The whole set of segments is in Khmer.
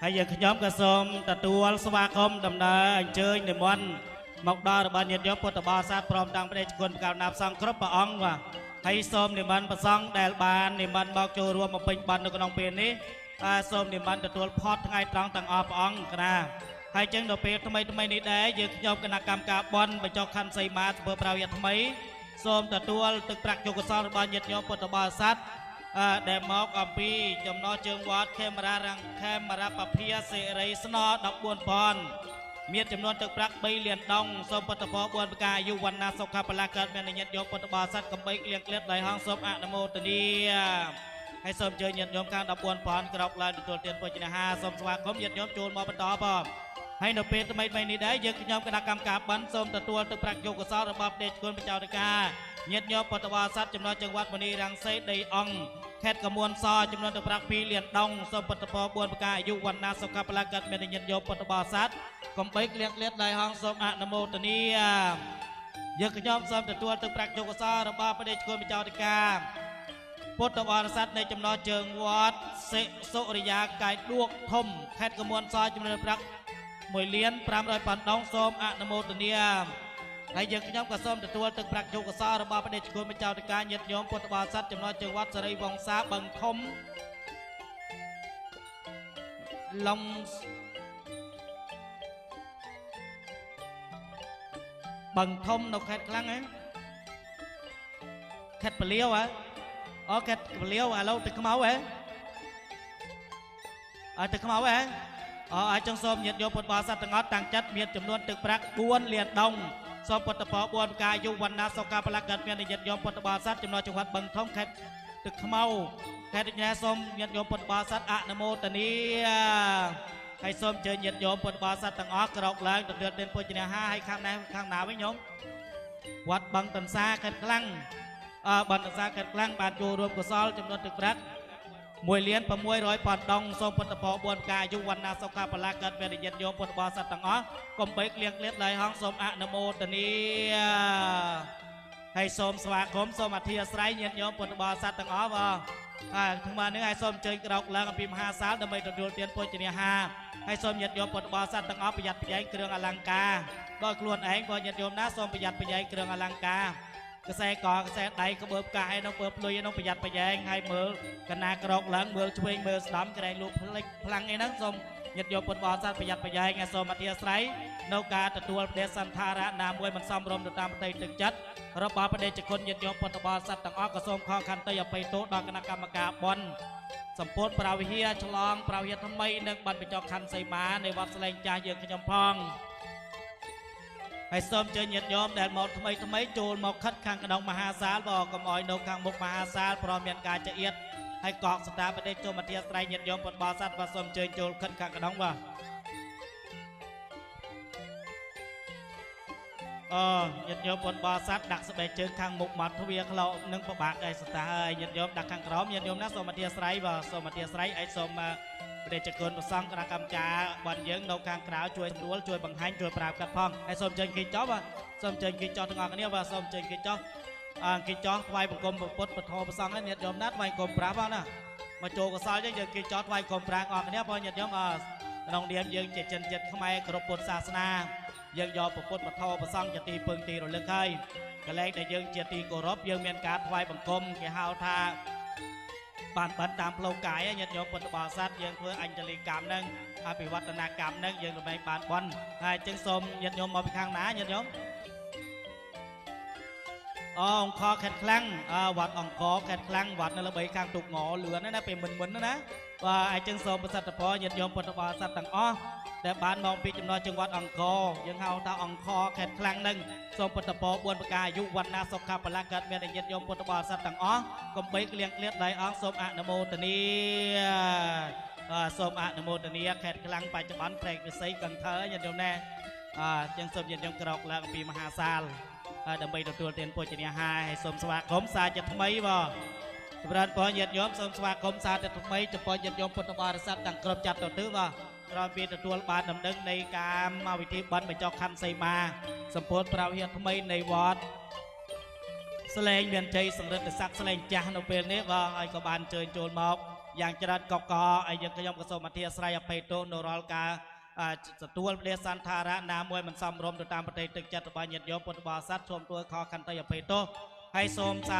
ហើយយើងខ្ញុំក៏សូមទទួលស្វាគមន៍ដំណើរអញ្ជើញនិមន្តមកដល់របស់ញាតិញោមពុទ្ធបរិស័ទព្រមទាំងព្រះគុណកៅណាផ្សងគ្រប់ព្រះអង្គបាទហើយសូមនិមន្តព្រះសង្ឃដែលបាននិមន្តមកចូលរួមបំពេញបន់នៅក្នុងពេលនេះសូមនិមន្តទទួលផតថ្ងៃត្រង់ទាំងអស់ព្រះអង្គកណាហើយចឹងដល់ពេលថ្មីនេះដែរយើងខ្ញុំគណៈកម្មការបន់បញ្ចុះខណ្ឌសីមាធ្វើប្រយោជន៍ថ្មីសូមទទួលទឹកប្រាក់ជោគកុសលរបស់ញាតិញោមពុទ្ធបរិស័ទដែលមកអំពីចំណោះជើងវត្តខេមរារាំងខេមរាបភាសេរីស្ន14,000មានចំនួនទឹកប្រាក់3លានដងសូមពុទ្ធពរ4ប្រការអាយុវណ្ណាសុខៈបលាកើតមានញាតិញោមពុទ្ធបរិស័ទកំបីក្លៀងក្លៀតដោយហងសូមអនុមោទនាហើយសូមជើញញាតិញោមខាង14,000ក្រោកឡើងទទួលទានពុជ្ជនាហាសូមស្វាគមន៍ញាតិញោមចូលមកបន្តផងហើយនៅពេលថ្មីនេះដែរយើងខ្ញុំគណៈកម្មការបានសូមទទួលទឹកប្រាក់យកកសលរបស់ព្រះគុណបច្ចោតកាញាតិញោមពុទ្ធបរិស័ទចំណោះចង្វាត់មនីរាំងសេដីអង្គខេត្តកមួនសចំនួនទឹកប្រាក់2លានដងសូមពុទ្ធពរ4ប្រការអាយុវណ្ណាសុខៈបលាកើតមានញាតិញោមពុទ្ធបរិស័ទកំបីក្លៀងក្លៀតដោយហងសូមអនុមោទនាយើងខ្ញុំសូមទទួលទឹកប្រាក់យកកសលរបស់ព្រះគុណបច្ចោតកាពុទ្ធបរិស័ទនៃចំណោះជើងវត្តសិសុរិយាកាយដួកធំខេត្តកមួនសចំនួនប្រាក់1,500,000 ដងសូមអនុមោទនាហើយយើងខ្ញុំក៏សូមទទួលទឹកប្រាក់ជោគកសលរបស់ព្រះគុណបច្ចោតកាញាតិញោមពុទ្ធបរិស័ទចំណោះជើងវត្តសេរីវង្សាបឹងធំឡុងបឹងធំនៅខេត្តខ្លាំងហ៎ខេត្តពលាវហ៎អូខេត្តពលាវឥឡូវទឹកខ្មៅហ៎ទឹកខ្មៅហ៎អាចចង់សូមញាតិញោមពុទ្ធបរិស័ទទាំងអស់តាំងចិត្តមានចំនួនទឹកប្រាក់4លានដងសូមពុទ្ធពរ4ប្រការអាយុវណ្ណាសុខៈបលាកើតមានញាតិញោមពុទ្ធបរិស័ទចំណោះចង្វាត់បឹងធំខេត្តទឹកខ្មៅខេត្តញ៉ែសូមញាតិញោមពុទ្ធបរិស័ទអនុមោទនាហើយសូមជើញញាតិញោមពុទ្ធបរិស័ទទាំងអស់ក្រោកឡើងទទួលទានពុជ្ជនាហាហើយខាងណាវិញញោមវត្តបឹងតន្សាខេត្តខ្លាំងបឹងតន្សាខេត្តខ្លាំងបានចូលរួមកុសលចំនួនទឹកប្រាក់1,600,000 ដងសូមពុទ្ធពរ4ប្រការអាយុវណ្ណាសុខៈបលាកើតមានញាតិញោមពុទ្ធបរិស័ទទាំងអស់កុំបីក្លៀងក្លៀតឡើយហងសូមអនុមោទនាហើយសូមស្វាគមន៍សូមអធិស្ឋានញាតិញោមពុទ្ធបរិស័ទទាំងអស់បងហើយក្នុងបាននេះហើយសូមអញ្ជើញក្រោកឡើងអំពីមហាសាលដើម្បីទទួលទានពុជ្ជនាហាហើយសូមញាតិញោមពុទ្ធបរិស័ទទាំងអស់ប្រយ័ត្នប្រយែងគ្រឿងអលង្ការដោយខ្លួនឯងបងញាតិញោមណាសូមប្រយ័ត្នប្រយែងគ្រឿងអលង្ការកសែកកសែដៃក្បើបកាយនៅពើភ្លុយនៅប្រយ័ត្នប្រយែងហើយមើលកណាក្រោកឡើងមើលឆ្វេងមើលស្ដាំក្រែងលូកផ្លេចខ្លាំងអីហ្នឹងសូមញាតិញោមពុទ្ធបរិស័ទប្រយ័ត្នប្រយែងហើយសូមអធិស្ឋាននៅការទទួលផ្ដេសសន្ធារៈណាមួយមិនសមរម្យទៅតាមផ្ទៃទឹកចិត្តរបស់ព្រះដេចគុណញាតិញោមពុទ្ធបរិស័ទទាំងអស់ក៏សូមខកខន្តីអភ័យទោសដល់គណៈកម្មការបន់សម្ពុទ្ធប្រាវិហារឆ្លងប្រាវិហារថ្មីនិងបានបញ្ចុះខណ្ឌសីមានៃវត្តស្លែងចាស់យើងខ្ញុំផងហើយសូមជើញញាតិញោមដែលមកថ្មីចូលមកខិតខាងក្នុងមហាសាលបើកុំអោយនៅខាងមុខមហាសាលព្រមមានការចៀតហើយកកស្តាប្រទេសចូលមកទៀតស្រ័យញាតិញោមពុទ្ធបរិស័ទបាទសូមជើញចូលខិតខាងក្នុងបាទញាតិញោមពុទ្ធបរិស័ទដាក់ស្បែកជើងខាងមុខមកទ្វារក្លោនឹងពិបាកឯស្តាហើយញាតិញោមដាក់ខាងក្រោមញាតិញោមណាសូមអធិស្ឋានបាទសូមអធិស្ឋានឲ្យសូមព្រះចក្គុណប្រសង្ឃគណៈកម្មការបានយើងនៅខាងក្រៅជួយស្រួលជួយបង្ហាញជួយប្រាប់កាត់ផងហើយសូមអញ្ជើញគេចោះបាទសូមអញ្ជើញគេចោះទាំងអស់គ្នាបាទសូមអញ្ជើញគេចោះគេចោះថ្វាយបង្គំពុទ្ធពធប្រសង្ឃញាតិញោមណាថ្វាយបង្គំប្រាផងណាមកចូលកសលយើងគេចោះថ្វាយបង្គំប្រាអស់គ្នាបងញាតិញោមក្នុងនាមយើងជាជនជាតិខ្មែរគ្រប់ពុទ្ធសាសនាយើងយកពុទ្ធពធប្រសង្ឃជាទីពឹងទីរលឹកហើយកន្លែងដែលយើងជាទីគោរពយើងមានការថ្វាយបង្គំគេហៅថាបានតាមផ្លូវកាយញាតិញោមពុទ្ធបរិស័ទយើងធ្វើអញ្ជលីកម្មនឹងអភិវឌ្ឍនកម្មនឹងយើងរំលែកបានបន់ហើយចឹងសូមញាតិញោមមកពីខាងណាញាតិញោមអង្គខេត្តខ្លាំងវត្តអង្គខេត្តខ្លាំងវត្តនៅល្បីខាងទុកងលឿនណាពេលមិនណាបាទហើយចឹងសូមប្រសិទ្ធពរញាតិញោមពុទ្ធបរិស័ទទាំងអស់ដែលបានមកពីចំណោះជើងវត្តអង្គយើងហៅថាអង្គខេត្តខ្លាំងនឹងសូមពុទ្ធពរ4ប្រការអាយុវណ្ណាសុខៈបលាកើតមានញាតិញោមពុទ្ធបរិស័ទទាំងអស់កំបីក្លៀងក្លៀតដោយអង្គសូមអនុមោទនាសូមអនុមោទនាខេត្តខ្លាំងបច្ចុប្បន្នព្រែកវិស័យកន្ធើញាតិញោមណាចឹងសូមញាតិញោមក្រោកឡើងពីមហាសាលដើម្បីទទួលទានពុជ្ជនាហាហើយសូមស្វាគមន៍សាជាថ្មីបងសម្រាប់បងញាតិញោមសូមស្វាគមន៍សាជាថ្មីចំពោះញាតិញោមពុទ្ធបរិស័ទទាំងគ្រប់ចាត់ទៅបងក្រោយពីទទួលបានដំណឹងនៃការមកវិធីបន់បញ្ចុះខណ្ឌសីមាសម្ពោធប្រាវិហារថ្មីនៃវត្តស្លែងមានជ័យសម្រិទ្ធស័ក្តិស្លែងចាស់នៅពេលនេះបាទហើយក៏បានអញ្ជើញចូលមក យ៉ាងច្រើនកកហើយយើងខ្ញុំក៏សូមអធិស្ឋានអភ័យទោសនៅរាល់ការទទួលព្រះសន្តារៈណាមួយមិនសមរម្យទៅតាមប្រតិទឹកចិត្តរបស់ញាតិញោមពុទ្ធបរិស័ទសូមទួខខន្តីអភ័យទោសហើយសូមសា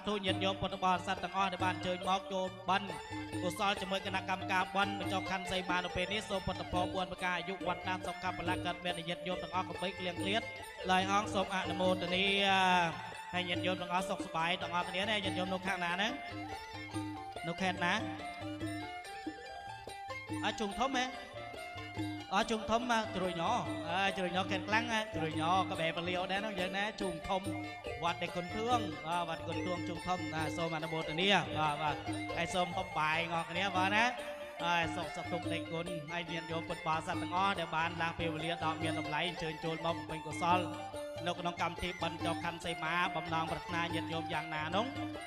ធុញាតិញោមពុទ្ធបរិស័ទទាំងអស់ដែលបានជើញមកចូលបន់កុសលជាមួយគណៈកម្មការបន់បញ្ចុះខណ្ឌសីមានៅពេលនេះសូមពុទ្ធពរ4ប្រការអាយុវណ្ណៈសុខៈពលៈកើតមានញាតិញោមទាំងអស់កុំបីក្លៀងក្លៀតឡើយអង្គសូមអនុមោទនាហើយញាតិញោមទាំងអស់សុខសប្បាយទាំងអស់គ្នាណាញាតិញោមនៅខាងណាហ្នឹងនៅខេត្តណាជុំធំហ៎ជុំធំមកជ្រុយញ៉កែនខ្លាំងជ្រុយញ៉ក៏បែបលាវដែរនោះយើងណាជុំធំវត្តដេកគុនធឿងវត្តគុនធឿងជុំធំសូមអនុមោទនាបាទហើយសូមហុបបាយងអស់គ្នាបាទណាហើយសុខសទុកដេកគុណហើយញាតិញោមពុទ្ធបរិស័ទទាំងអស់ដែលបានឡើងពេលវេលាដ៏មានតម្លៃអញ្ជើញចូលមកបំពេញកុសលនៅក្នុងកម្មវិធីបិណ្ឌចុះខណ្ឌសីមាបំណងប្រាថ្នាញាតិញោមយ៉ាងណានោះ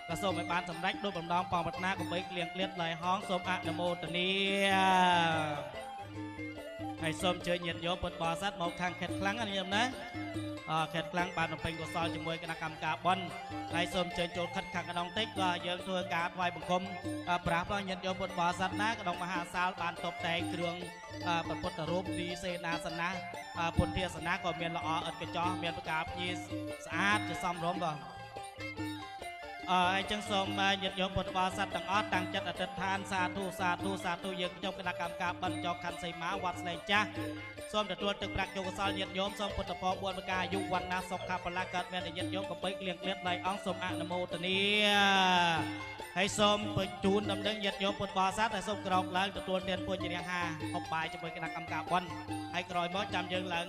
ក៏សូមឲ្យបានសម្រេចដោយបំណងបងប្រាថ្នាកុំបីក្លៀងក្លៀតឡើយហងសូមអនុមោទនាហើយសូមជើញញាតិញោមពុទ្ធបរិស័ទមកខាងខេត្តខ្លាំងណាញោមណាខេត្តខ្លាំងបានបំពេញកុសលជាមួយគណៈកម្មការបន់ហើយសូមជើញចូលខិតខាងកណ្ដុងតិចបាទយើងធ្វើការថ្វាយបង្គំប្រាស់ដល់ញាតិញោមពុទ្ធបរិស័ទណាកណ្ដុងមហាសាលបានតុបតែងគ្រឿងព្រះពុទ្ធរូបទីសេនាសនៈពុទ្ធាសនៈក៏មានល្អឥតកញ្ចោះមានប្រការភ្ញីស្អាតជាសមរម្យបាទអញ្ចឹងសូមញាតិញោមពុទ្ធបរិស័ទទាំងអស់តាំងចិត្តអធិដ្ឋានសាធុយើងខ្ញុំគណៈកម្មការបិណ្ឌចុះខណ្ឌសីមាវត្តស្លែងចាស់សូមទទួលទឹកប្រាក់យកុសលញាតិញោមសូមពុទ្ធពរ4ប្រការអាយុវណ្ណៈសុខៈពលៈកើតមានញាតិញោមកំបីក្លៀងក្លៀតដៃអង្គសូមអនុមោទនាហើយសូមបញ្ជូនដំណឹងញាតិញោមពុទ្ធបរិស័ទហើយសូមក្រោកឡើងទទួលទានពុជ្ជរាហាហុបបាយជាមួយគណៈកម្មការបិណ្ឌហើយក្រោយមកចាំយើងឡើង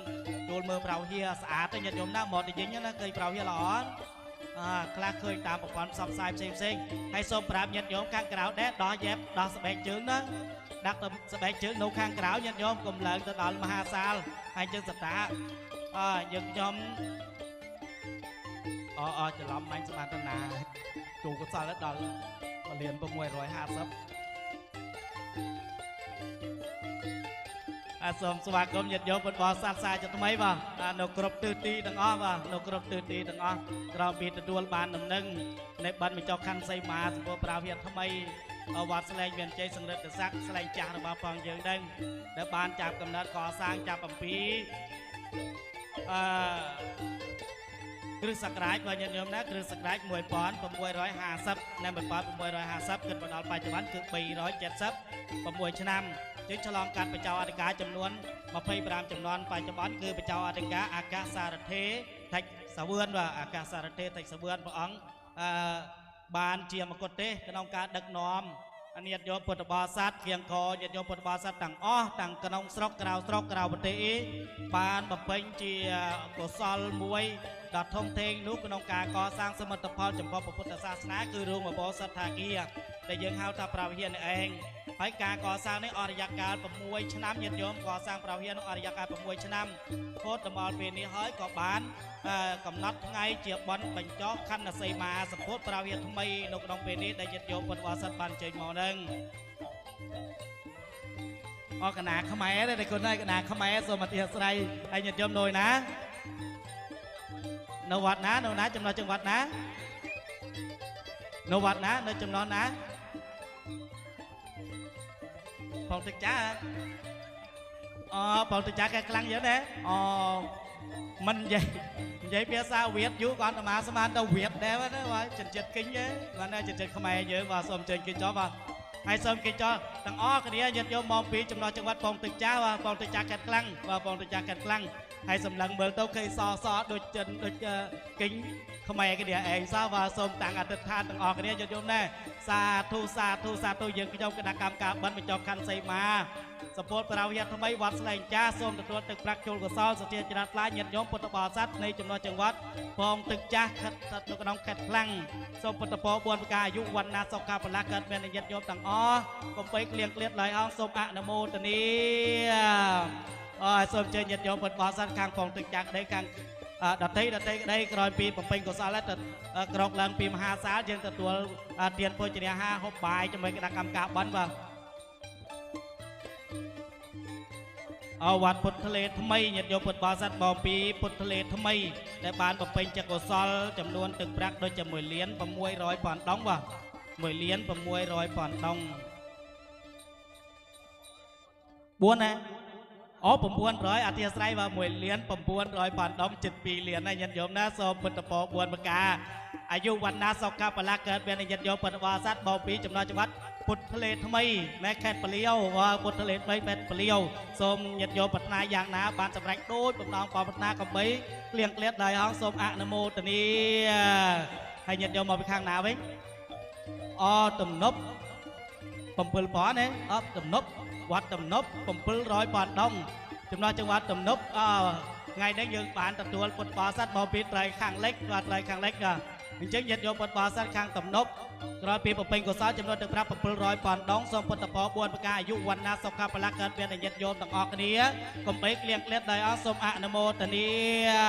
ចូលមើលប្រោហៀស្អាតទៅញាតិញោមណាមកទៅយើងណាឃើញប្រោហៀល្អខ្លះឃើញតាមប្រព័ន្ធផ្សព្វផ្សាយផ្សេងហើយសូមប្រាប់ញាតិញោមខាងក្រៅដែរដោះយេបដោះស្បែកជើងណាដាក់ទៅស្បែកជើងនៅខាងក្រៅញាតិញោមកុំឡើងទៅដល់មហាសាលហើយជើងសតាយើងខ្ញុំច្រឡំបាញ់ស្មានតណាទូកុសលដល់1លាន650សូមស្វាគមន៍ញាតិញោមពុទ្ធបរិស័ទសាជាថ្មីបាទនៅគ្រប់ទិសទីទាំងអស់បាទនៅគ្រប់ទិសទីទាំងអស់ក្រោយពីទទួលបានដំណឹងនៃបិណ្ឌបញ្ចុះខណ្ឌសីមាសម្ពោធប្រាវៀតថ្មីវត្តស្លែងមានជ័យសង្រិទ្ធស័ក្តិស្លែងចាស់របស់ផងយើងដឹងដែលបានចាប់កំណត់កសាងចាប់អំពីគ្រិស្តសករាជបាទញាតិញោមណាគ្រិស្តសករាជ1650និង1650គិតមកដល់បច្ចុប្បន្នគឺ376ឆ្នាំយើងឆ្លងកាត់បច្ចោអធិការចំនួន25ចំនួនបច្ចុប្បន្នគឺបច្ចោអធិការអាកាសសារថេថិចសាវឿនបាទអាកាសសារថេថិចសាវឿនព្រះអង្គបានជាមគតទេសក្នុងការដឹកនាំញាតិញោមពុទ្ធបរិស័ទគៀងកញាតិញោមពុទ្ធបរិស័ទទាំងអស់ទាំងក្នុងស្រុកក្រៅប្រទេសបានបំពេញជាកុសលមួយដ៏ធំធេងនោះក្នុងការកសាងសមិទ្ធផលចំពោះពុទ្ធសាសនាគឺរូងបបោសត្ថាគារដែលយើងហៅថាប្រាវៀននេះឯងហើយការកសាងនេះអរិយកាល6ឆ្នាំញាតិញោមកសាងប្រាវៀននោះអរិយកាល6ឆ្នាំពោលដល់ពេលនេះហើយក៏បានកំណត់ថ្ងៃជាបន់បញ្ចុះខណ្ឌសីមាសម្ពោធប្រាវៀនថ្មីនៅក្នុងពេលនេះដែលញាតិញោមពុទ្ធបរិស័ទបានចេញមកនឹងកណាខ្មែរទេគុណហើយកណាខ្មែរសូមអធិស្ឋានហើយញាតិញោមនៅណានៅវត្តណាចំណុចជើងវត្តណានៅវត្តណានៅចំណុចណាផងទឹកចាផងទឹកចាកែខ្លាំងយើងដែរមិននិយាយភាសាវៀតយូរគាត់អាស្មានទៅវៀតដែរបាទចិត្តគិញទេបាទចិត្តខ្មែរយើងបាទសូមអញ្ជើញគិញចុះបាទហើយសូមគិញចុះទាំងអស់គ្នាញាតិញោមមកពីចំណុចចង្វាត់ផងទឹកចាបាទផងទឹកចាកែខ្លាំងបាទផងទឹកចាកែខ្លាំងហើយសម្លឹងមើលទៅឃើញសដូចចិនដូចគិញខ្មែរគ្នាឯងសោះបាទសូមតាំងអធិដ្ឋានទាំងអស់គ្នាញាតិញោមដែរសាធុយើងខ្ញុំគណៈកម្មការបិណ្ឌបញ្ចុះខណ្ឌសីមាសម្ពោធប្រាវៀតថ្មីវត្តស្លែងចាស់សូមទទួលទឹកប្រាក់ចូលកុសលសុជាច្រាតថ្លាញាតិញោមពុទ្ធបរិស័ទនៃចំណុចចង្វាត់ផងទឹកចាស់ស្ថិតនៅក្នុងខេត្តខ្លាំងសូមពុទ្ធពរ4ប្រការអាយុវណ្ណៈសុខៈពលៈកើតមានញាតិញោមទាំងអស់កុំបីក្លៀងក្លៀតឡើយអង្គសូមអនុមោទនាសូមជើញញាតិញោមពុទ្ធបរិស័ទខាងផងទឹកចាស់ក្តីខាងដតីក្តីក្រោយពីបំពេញកុសលទៅក្រោកឡើងពីមហាសាលយើងទទួលទានពុជ្ជរាហាហូបបាយជាមួយគណៈកម្មការបិណ្ឌបាទវត្តពុទ្ធលេថ្មីញាតិញោមពុទ្ធបរិស័ទមកពីពុទ្ធលេថ្មីដែលបានបំពេញចកុសលចំនួនទឹកប្រាក់ដូចជា1,600,000 ដងបាទ1,600,000 ដង 4ណាអូ900អធិស្ឋានបាទ1លាន900បានដង72លានណាញាតិញោមណាសូមពុទ្ធពរ4ប្រការអាយុវណ្ណាសុខៈបលៈកើតមានញាតិញោមពុទ្ធបរិស័ទបពីចំណោះច្បាត់ពុទ្ធលេថ្មីណែខេត្តពលាវពុទ្ធលេថ្មីខេត្តពលាវសូមញាតិញោមប្រាថ្នាយ៉ាងណាបានសម្រេចដូចបំណងប្រាថ្នាកំបីក្លៀងក្លៀតដោយអង្គសូមអនុមោទនាហើយញាតិញោមមកពីខាងណាវិញទំនប់7ប៉ុណ្ណេទំនប់វត្តទំនប់700ប៉ុណ្ណដងចំណោះចង្វាត់ទំនប់ថ្ងៃនេះយើងបានទទួលពុទ្ធបរិស័ទមកពីត្រៃខាងលិចបាទត្រៃខាងលិចអញ្ចឹងញាតិញោមពុទ្ធបរិស័ទខាងទំនប់ក្រោយពីប្រពេញកុសលចំនួនទឹកប្រាក់700ប៉ុណ្ណដងសូមពុទ្ធពរ4ប្រការអាយុវណ្ណាសុខៈបលៈកើតមានញាតិញោមទាំងអស់គ្នាកុំបីក្លៀងក្លៀតដោយអស់សូមអនុមោទនា